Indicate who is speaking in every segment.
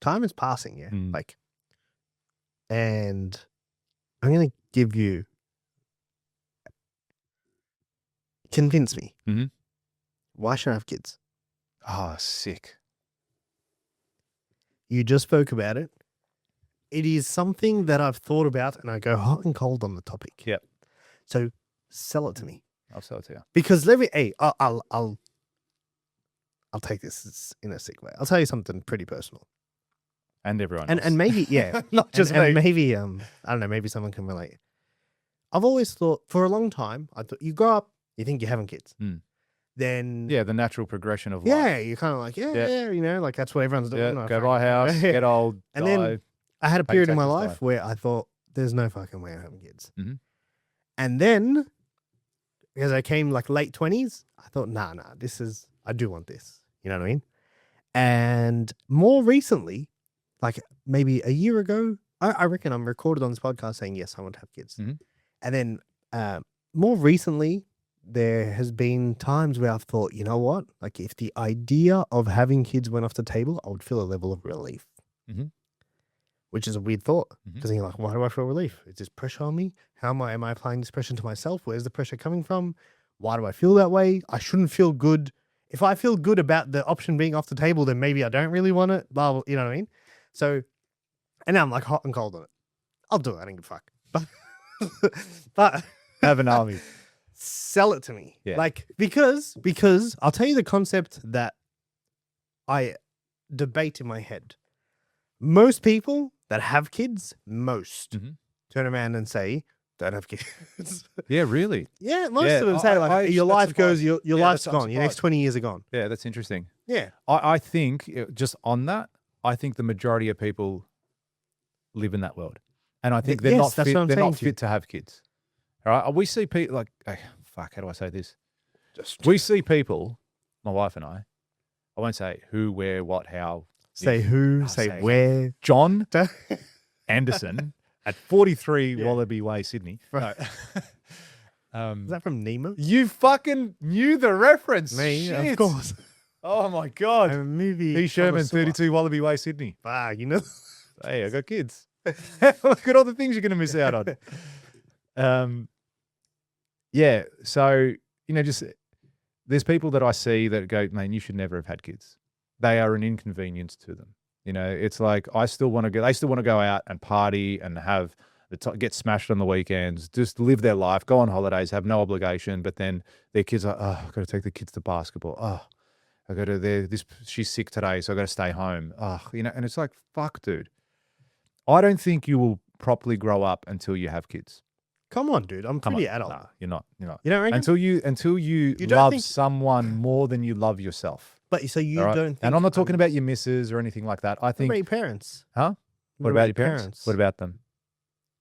Speaker 1: time is passing, yeah.
Speaker 2: Mm.
Speaker 1: Like, and I'm gonna give you. Convince me.
Speaker 2: Mm-hmm.
Speaker 1: Why should I have kids?
Speaker 2: Oh, sick.
Speaker 1: You just spoke about it. It is something that I've thought about, and I go hot and cold on the topic.
Speaker 2: Yep.
Speaker 1: So sell it to me,
Speaker 2: I'll sell it to you.
Speaker 1: because I'll take this in a sick way. I'll tell you something pretty personal,
Speaker 2: And everyone else.
Speaker 1: and maybe
Speaker 2: Not just
Speaker 1: and
Speaker 2: me.
Speaker 1: maybe I don't know, maybe someone can relate. I've always thought, for a long time, I thought you grow up, you think you're having kids, then
Speaker 2: Yeah, the natural progression of life.
Speaker 1: yeah, you're kind of like like that's what everyone's doing.
Speaker 2: Yeah,
Speaker 1: I
Speaker 2: go
Speaker 1: fucking-
Speaker 2: buy a house, get old,
Speaker 1: And
Speaker 2: die.
Speaker 1: then I had a
Speaker 2: Pay
Speaker 1: period in my
Speaker 2: taxes,
Speaker 1: life
Speaker 2: die.
Speaker 1: where I thought, there's no fucking way I'm having kids.
Speaker 2: Mhm.
Speaker 1: And then, as I came like late 20s, I thought, nah, I do want this. You know what I mean? And more recently, like maybe a year ago, I reckon I'm recorded on this podcast saying, yes, I want to have kids.
Speaker 2: Mhm.
Speaker 1: And then more recently, there has been times where I've thought, you know what? Like, if the idea of having kids went off the table, I would feel a level of relief.
Speaker 2: Mhm.
Speaker 1: Which is a weird thought,
Speaker 2: Mhm.
Speaker 1: because you're like, why do I feel relief? Is this pressure on me? How am I applying this pressure to myself? Where's the pressure coming from? Why do I feel that way? I shouldn't feel good. If I feel good about the option being off the table, then maybe I don't really want it. Blah, blah, you know what I mean? So, and now I'm like hot and cold on it. I'll do it. I don't give a fuck. But
Speaker 2: Have an army.
Speaker 1: sell it to me.
Speaker 2: Yeah.
Speaker 1: Like, because I'll tell you the concept that I debate in my head. Most people that have kids,
Speaker 2: Mhm.
Speaker 1: turn around and say, don't have kids.
Speaker 2: Yeah, really.
Speaker 1: Yeah, most
Speaker 2: Yeah,
Speaker 1: of them say like, your
Speaker 2: that's
Speaker 1: life goes,
Speaker 2: surprising.
Speaker 1: your
Speaker 2: Yeah,
Speaker 1: life's
Speaker 2: that's- I'm
Speaker 1: gone, your next
Speaker 2: surprised.
Speaker 1: 20 years are gone.
Speaker 2: Yeah, that's interesting.
Speaker 1: Yeah.
Speaker 2: I think, just on that, I think the majority of people live in that world. And I think they're
Speaker 1: Yes,
Speaker 2: not
Speaker 1: that's
Speaker 2: fit.
Speaker 1: what I'm
Speaker 2: They're
Speaker 1: saying
Speaker 2: not
Speaker 1: to you.
Speaker 2: fit to have kids. All right. We see people like, fuck, how do I say this?
Speaker 1: Just
Speaker 2: We see people, my wife and I won't say who, where, what, how.
Speaker 1: say who,
Speaker 2: I'll
Speaker 1: say
Speaker 2: say-
Speaker 1: where.
Speaker 2: John Anderson at 43
Speaker 1: Yeah.
Speaker 2: Wallaby Way, Sydney. No.
Speaker 1: Is that from Nemo?
Speaker 2: You fucking knew the reference.
Speaker 1: Me,
Speaker 2: Shit.
Speaker 1: of course.
Speaker 2: Oh my God.
Speaker 1: I'm a movie.
Speaker 2: P. Sherman,
Speaker 1: connoisseur.
Speaker 2: 32 Wallaby Way, Sydney.
Speaker 1: Ah, you know.
Speaker 2: Hey, I got kids. Look at all the things you're going to miss out on. Yeah. So, just there's people that I see that go, man, you should never have had kids. They are an inconvenience to them. It's like, they still want to go out and party and have get smashed on the weekends, just live their life, go on holidays, have no obligation. But then their kids are, I've got to take the kids to basketball. Oh, I got to she's sick today, so I got to stay home. And it's like, fuck, dude. I don't think you will properly grow up until you have kids.
Speaker 1: Come on, dude. I'm
Speaker 2: Come
Speaker 1: pretty
Speaker 2: on.
Speaker 1: adult.
Speaker 2: Nah, you're not.
Speaker 1: You don't reckon?
Speaker 2: Until you
Speaker 1: don't
Speaker 2: love
Speaker 1: think-
Speaker 2: someone more than you love yourself.
Speaker 1: But so you
Speaker 2: all right?
Speaker 1: don't think.
Speaker 2: And I'm not talking about your missus or anything like that. I
Speaker 1: What
Speaker 2: think.
Speaker 1: about your parents?
Speaker 2: Huh? What about your parents? What about them?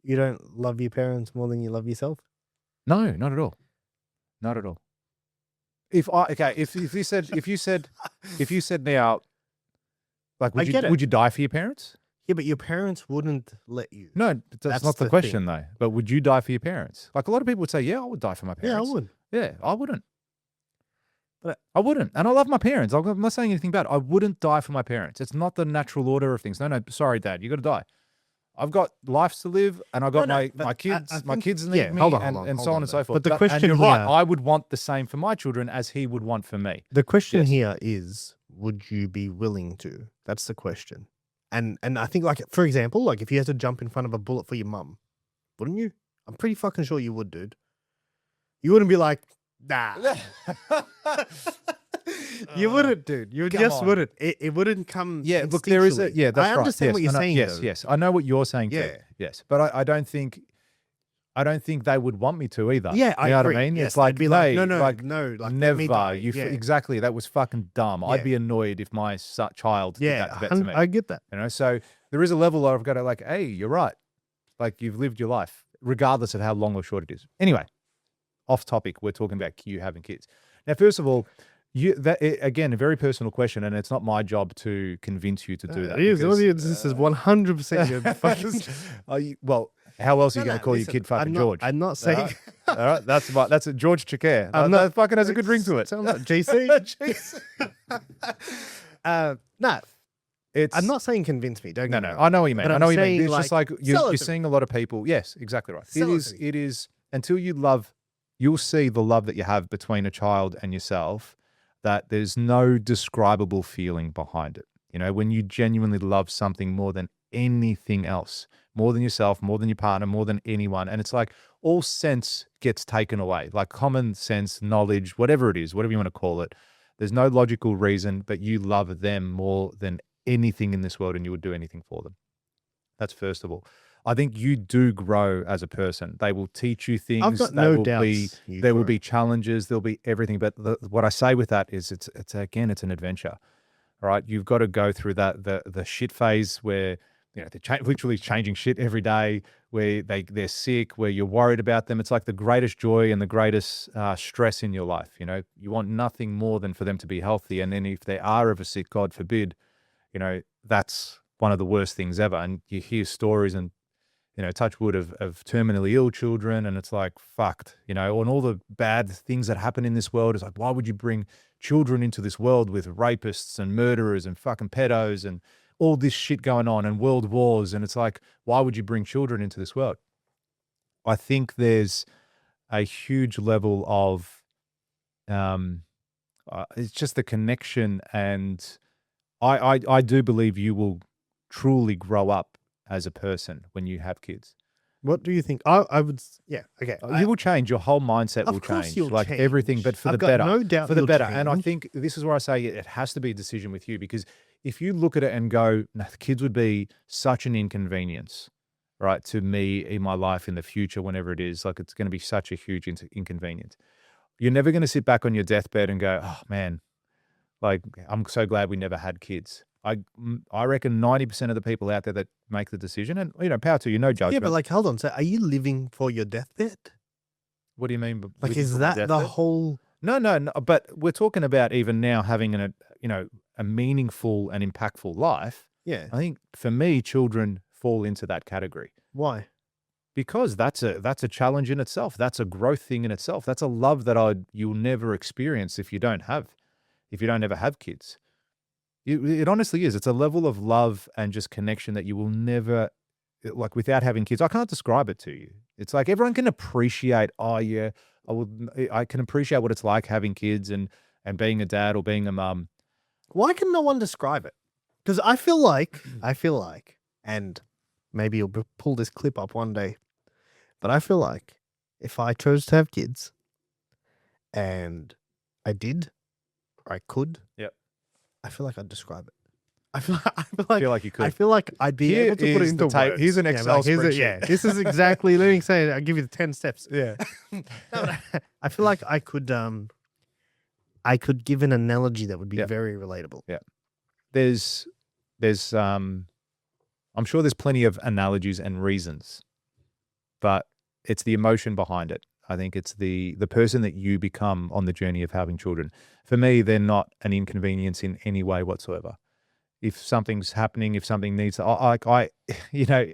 Speaker 1: You don't love your parents more than you love yourself?
Speaker 2: No, not at all. Not at all. If you said now, like,
Speaker 1: I get it.
Speaker 2: would you die for your parents?
Speaker 1: Yeah, but your parents wouldn't let you.
Speaker 2: No, that's not the
Speaker 1: the
Speaker 2: question
Speaker 1: thing.
Speaker 2: though. But would you die for your parents? Like, a lot of people would say, yeah, I would die for my
Speaker 1: Yeah, I
Speaker 2: parents.
Speaker 1: would.
Speaker 2: Yeah, I wouldn't.
Speaker 1: But
Speaker 2: I wouldn't. And I love my parents. I'm not saying anything bad. I wouldn't die for my parents. It's not the natural order of things. No, sorry, Dad, you got to die. I've got lives to live, and I've got
Speaker 1: No,
Speaker 2: my
Speaker 1: but
Speaker 2: kids.
Speaker 1: I
Speaker 2: my
Speaker 1: think-
Speaker 2: kids need
Speaker 1: yeah,
Speaker 2: me,
Speaker 1: hold on,
Speaker 2: and
Speaker 1: hold
Speaker 2: so on
Speaker 1: on
Speaker 2: and
Speaker 1: though.
Speaker 2: so forth.
Speaker 1: But the
Speaker 2: and
Speaker 1: question
Speaker 2: you're right.
Speaker 1: here-
Speaker 2: I would want the same for my children as he would want for me.
Speaker 1: The question
Speaker 2: Yes.
Speaker 1: here is, would you be willing to? That's the question. And I think, like, for example, like if you had to jump in front of a bullet for your mum, wouldn't you? I'm pretty fucking sure you would, dude. You wouldn't be like, nah. You wouldn't, dude. You
Speaker 2: come
Speaker 1: just
Speaker 2: on.
Speaker 1: wouldn't. It wouldn't come.
Speaker 2: Yeah, look, there is a
Speaker 1: instinctually.
Speaker 2: that's
Speaker 1: I
Speaker 2: right.
Speaker 1: understand
Speaker 2: Yes,
Speaker 1: what you're saying.
Speaker 2: Yes,
Speaker 1: though.
Speaker 2: yes, I know what you're saying.
Speaker 1: Yeah.
Speaker 2: Too. Yes, but I don't think they would want me to either.
Speaker 1: Yeah,
Speaker 2: you know
Speaker 1: agree.
Speaker 2: what I mean?
Speaker 1: Yes,
Speaker 2: it's like,
Speaker 1: they'd be like,
Speaker 2: mate,
Speaker 1: no,
Speaker 2: like
Speaker 1: let me
Speaker 2: never.
Speaker 1: die.
Speaker 2: You
Speaker 1: Yeah.
Speaker 2: exactly. That was fucking dumb.
Speaker 1: Yeah.
Speaker 2: I'd be annoyed if my child did that to me.
Speaker 1: I get that.
Speaker 2: So there is a level where I've got to like, hey, you're right. Like, you've lived your life, regardless of how long or short it is. Anyway, off topic. We're talking about you having kids. Now, first of all, again, a very personal question, and it's not my job to convince you to do that.
Speaker 1: It is.
Speaker 2: because,
Speaker 1: This is 100% your fucking.
Speaker 2: well, how else are you
Speaker 1: No,
Speaker 2: going to call
Speaker 1: listen,
Speaker 2: your kid fucking
Speaker 1: I'm not,
Speaker 2: George?
Speaker 1: I'm not saying.
Speaker 2: All right, that's a George Chakere.
Speaker 1: I'm
Speaker 2: That
Speaker 1: not-
Speaker 2: fucking has a good ring to it.
Speaker 1: Sounds like JC.
Speaker 2: JC.
Speaker 1: No, I'm not saying convince me. Don't
Speaker 2: No,
Speaker 1: get me
Speaker 2: no.
Speaker 1: wrong.
Speaker 2: I know what you mean.
Speaker 1: But
Speaker 2: I
Speaker 1: I'm
Speaker 2: know what you mean.
Speaker 1: saying,
Speaker 2: It's just like
Speaker 1: sell
Speaker 2: you're
Speaker 1: it to
Speaker 2: seeing a lot of people. Yes, exactly right.
Speaker 1: Sell it to me.
Speaker 2: It is until you love, you'll see the love that you have between a child and yourself, that there's no describable feeling behind it. You know, when you genuinely love something more than anything else, more than yourself, more than your partner, more than anyone. And it's like all sense gets taken away, like common sense, knowledge, whatever it is, whatever you want to call it. There's no logical reason, but you love them more than anything in this world and you would do anything for them. That's first of all. I think you do grow as a person. They will teach you things.
Speaker 1: I've got no doubts.
Speaker 2: There will be challenges. There'll be everything. But what I say with that is it's again, it's an adventure. All right. You've got to go through the shit phase where, you know, they're literally changing shit every day, where they're sick, where you're worried about them. It's like the greatest joy and the greatest stress in your life. You know, you want nothing more than for them to be healthy. And then if they are ever sick, God forbid, you know, that's one of the worst things ever. And you hear stories and, you know, touch wood of terminally ill children. And it's like, fucked, you know, and all the bad things that happen in this world is like, why would you bring children into this world with rapists and murderers and fucking pedos and all this shit going on and world wars? And it's like, why would you bring children into this world? I think there's a huge level of, it's just the connection. And I do believe you will truly grow up as a person when you have kids.
Speaker 1: What do you think? I would, yeah, okay.
Speaker 2: You will change. Your whole mindset will change. Like everything, but for the better.
Speaker 1: No doubt
Speaker 2: for the better. And I think this is where I say it has to be a decision with you, because if you look at it and go, no, the kids would be such an inconvenience, right, to me in my life in the future, whenever it is, like it's going to be such a huge inconvenience. You're never going to sit back on your deathbed and go, oh man, like I'm so glad we never had kids. I reckon 90% of the people out there that make the decision, and you know, power to you, no judgment.
Speaker 1: Yeah, but like, hold on. So, are you living for your deathbed?
Speaker 2: What do you mean?
Speaker 1: Like, is that the whole?
Speaker 2: No. But we're talking about even now having a meaningful and impactful life.
Speaker 1: Yeah.
Speaker 2: I think for me, children fall into that category.
Speaker 1: Why?
Speaker 2: Because that's a challenge in itself. That's a growth thing in itself. That's a love that you'll never experience if you don't ever have kids. It honestly is. It's a level of love and just connection that you will never, like, without having kids. I can't describe it to you. It's like everyone can appreciate, oh yeah, I can appreciate what it's like having kids and being a dad or being a mum.
Speaker 1: Why can no one describe it? Because I feel like, and maybe you'll pull this clip up one day, but I feel like if I chose to have kids and I did, or I could,
Speaker 2: yep,
Speaker 1: I feel like I'd describe it. I feel like you could. I feel like I'd be able to put it into words.
Speaker 2: Here's an Excel spreadsheet.
Speaker 1: This is exactly. Let me say it. I'll give you the 10 steps.
Speaker 2: Yeah.
Speaker 1: I feel like I could give an analogy that would be very relatable.
Speaker 2: Yeah. There's I'm sure there's plenty of analogies and reasons, but it's the emotion behind it. I think it's the person that you become on the journey of having children. For me, they're not an inconvenience in any way whatsoever. If something's happening, if something needs, you know,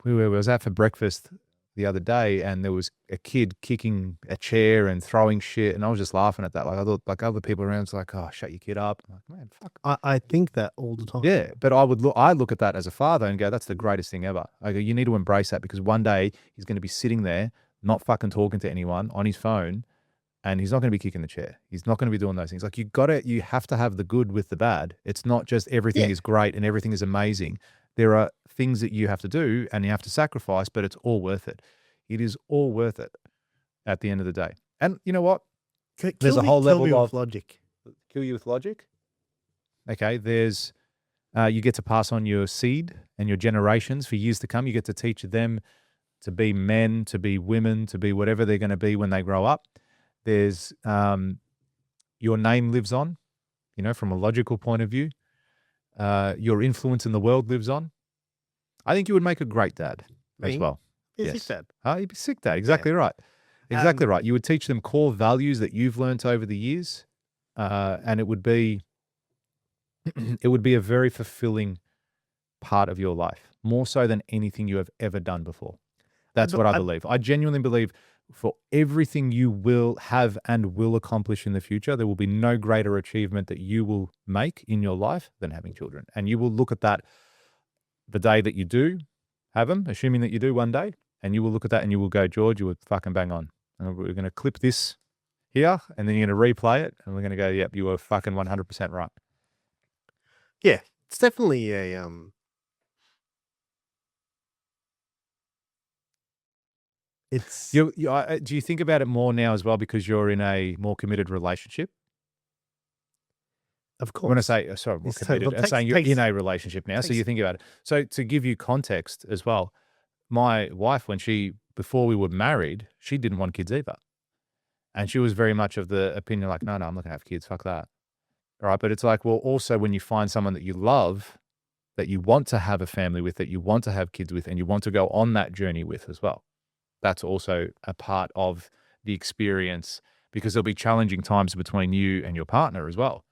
Speaker 2: we was out for breakfast the other day and there was a kid kicking a chair and throwing shit. And I was just laughing at that. Like I thought, like other people around was like, oh, shut your kid up. I'm like, man, fuck.
Speaker 1: I think that all the time.
Speaker 2: Yeah. But I look at that as a father and go, that's the greatest thing ever. I go, you need to embrace that, because one day he's going to be sitting there, not fucking talking to anyone, on his phone, and he's not going to be kicking the chair. He's not going to be doing those things. Like you have to have the good with the bad. It's not just everything is great and everything is amazing. There are things that you have to do and you have to sacrifice, but it's all worth it. It is all worth it at the end of the day. And you know what? There's a whole level of
Speaker 1: logic.
Speaker 2: Kill you with logic. Okay. There's, you get to pass on your seed and your generations for years to come. You get to teach them to be men, to be women, to be whatever they're going to be when they grow up. There's your name lives on, you know, from a logical point of view. Your influence in the world lives on. I think you would make a great dad as well.
Speaker 1: Yes. Sick
Speaker 2: dad. You'd be sick dad. Exactly right. Exactly right. You would teach them core values that you've learnt over the years, and it would be a very fulfilling part of your life, more so than anything you have ever done before. That's what I believe. I genuinely believe for everything you will have and will accomplish in the future, there will be no greater achievement that you will make in your life than having children. And you will look at that the day that you do have them, assuming that you do one day, and you will look at that and you will go, George, you were fucking bang on. And we're going to clip this here, and then you're going to replay it, and we're going to go, yep, you were fucking 100% right.
Speaker 1: Yeah, it's definitely a it's
Speaker 2: do you think about it more now as well because you're in a more committed relationship?
Speaker 1: of course.
Speaker 2: When I say, sorry, more
Speaker 1: It's
Speaker 2: committed, I'm saying you're
Speaker 1: takes-
Speaker 2: in a relationship now, so you think about it. So to give you context as well, my wife, before we were married, she didn't want kids either. And she was very much of the opinion like, no, I'm not going to have kids, fuck that. All right, but it's like, well, also when you find someone that you love, that you want to have a family with, that you want to have kids with, and you want to go on that journey with as well. That's also a part of the experience because there'll be challenging times between you and your partner as well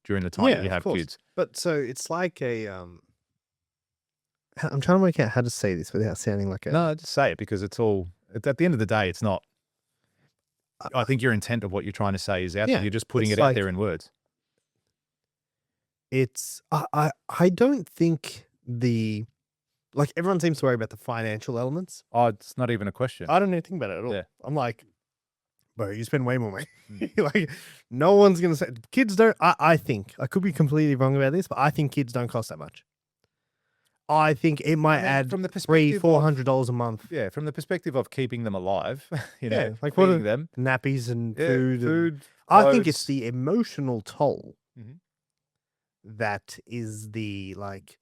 Speaker 2: during the time that you have kids.
Speaker 1: But so it's like a I'm trying to work out how to say this without sounding like a
Speaker 2: No, just say it because it's all, at the end of the day, it's not. I think your intent of what you're trying to say is out there. You're just putting it out there in words.
Speaker 1: It's I don't think like everyone seems to worry about the financial elements.
Speaker 2: Oh, it's not even a question.
Speaker 1: I don't know anything about it at all.
Speaker 2: Yeah.
Speaker 1: I'm like, bro, you spend way more money. Like, no one's gonna say kids don't. I think I could be completely wrong about this, but I think kids don't cost that much. I think it might add
Speaker 2: from the perspective
Speaker 1: $300-400 a month.
Speaker 2: Yeah, from the perspective of keeping them alive,
Speaker 1: Like
Speaker 2: like
Speaker 1: what
Speaker 2: feeding them,
Speaker 1: nappies and
Speaker 2: food.
Speaker 1: food. I think it's
Speaker 2: clothes.
Speaker 1: the emotional toll
Speaker 2: Mhm.
Speaker 1: that is the like.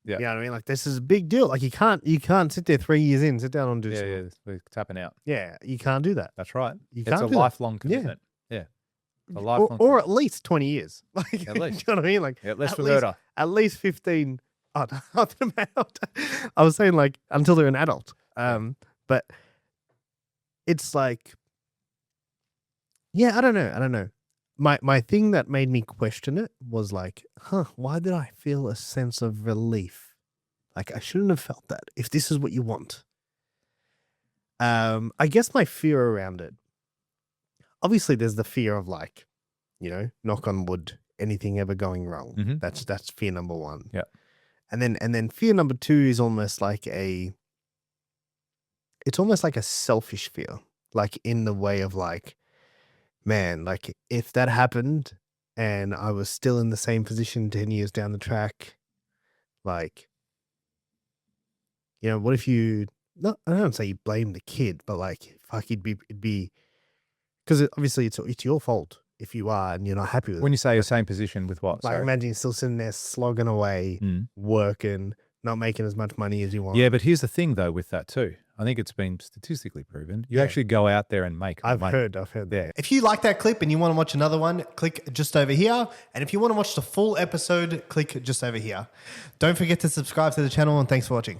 Speaker 2: Yeah.
Speaker 1: You know what I mean? Like this is a big deal. Like you can't sit there 3 years in, sit down and do something.
Speaker 2: Yeah, we're tapping out.
Speaker 1: Yeah, you can't do that.
Speaker 2: That's right.
Speaker 1: You
Speaker 2: It's
Speaker 1: can't
Speaker 2: a
Speaker 1: do that.
Speaker 2: lifelong commitment. Yeah. A lifelong
Speaker 1: Or at least 20 years. Like
Speaker 2: At least.
Speaker 1: you know what I mean? Like
Speaker 2: less
Speaker 1: at
Speaker 2: for
Speaker 1: least-
Speaker 2: murder.
Speaker 1: at least 15. Oh, I was saying like until they're an adult. But it's like, yeah, I don't know. My thing that made me question it was like, why did I feel a sense of relief? Like I shouldn't have felt that if this is what you want. I guess my fear around it, obviously there's the fear of like, knock on wood, anything ever going wrong.
Speaker 2: Mhm.
Speaker 1: That's fear number one.
Speaker 2: Yeah.
Speaker 1: And then fear number two is almost like it's almost like a selfish fear, like in the way of like, man, like if that happened and I was still in the same position 10 years down the track, like, what if I don't say you blame the kid, but like, fuck, it'd be, because obviously it's your fault if you are and you're not happy with it.
Speaker 2: When you say your same position with what?
Speaker 1: Like
Speaker 2: Sorry.
Speaker 1: imagine you're still sitting there slogging away, working, not making as much money as you want.
Speaker 2: Yeah, but here's the thing though with that too. I think it's been statistically proven. You actually go out there and make
Speaker 1: I've
Speaker 2: money.
Speaker 1: heard that.
Speaker 2: Yeah.
Speaker 3: If you like that clip and you want to watch another one, click just over here. And if you want to watch the full episode, click just over here. Don't forget to subscribe to the channel and thanks for watching.